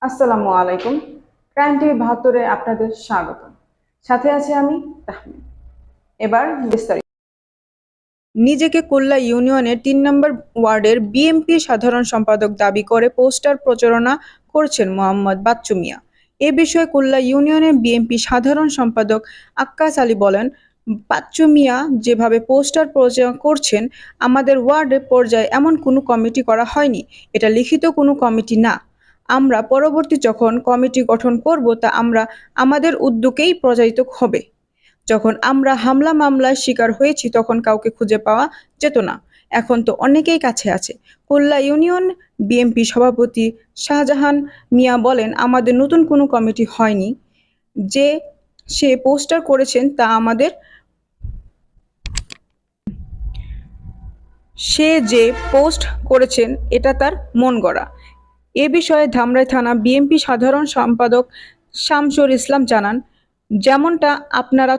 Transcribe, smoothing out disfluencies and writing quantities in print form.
আসসালামু আলাইকুম। Crime TV ৭২-এ আপনাদের স্বাগত। সাথে আছি আমি তাহমিদ। এবার বিস্তারিত। নিজেকে কুল্লা ইউনিয়নের ৩ নম্বর ওয়ার্ডের বিএনপি সাধারণ সম্পাদক দাবি করে পোস্টার প্রচারণা করছেন মোহাম্মদ বাচ্চু মিয়া। এ বিষয়ে কুল্লা ইউনিয়নের বিএনপি সাধারণ সম্পাদক আক্কাস আলী বলেন, বাচ্চু মিয়া যেভাবে পোস্টার প্রচার করছেন, আমাদের ওয়ার্ডে পর্যায়ে এমন কোনো কমিটি করা হয়নি। এটা লিখিত কোনো কমিটি না। আমরা পরবর্তী যখন কমিটি গঠন করব তা আমরা আমাদের উদ্যোগেই প্রচারিত হবে। যখন আমরা হামলা মামলার শিকার হয়েছি তখন কাউকে খুঁজে পাওয়া যেত না। এখন তো অনেকেই কাছে আছে। কুল্লা ইউনিয়ন বিএনপি সভাপতি শাহজাহান মিয়া বলেন, আমাদের নতুন কোনো কমিটি হয়নি। যে সে পোস্টার করেছেন তা আমাদের সে যে পোস্ট করেছেন এটা তার মন গড়া। এ বিষয়ে ধামরাই থানা বিএনপি সাধারণ সম্পাদক শামসুর ইসলাম জানান, যেমনটা আপনারা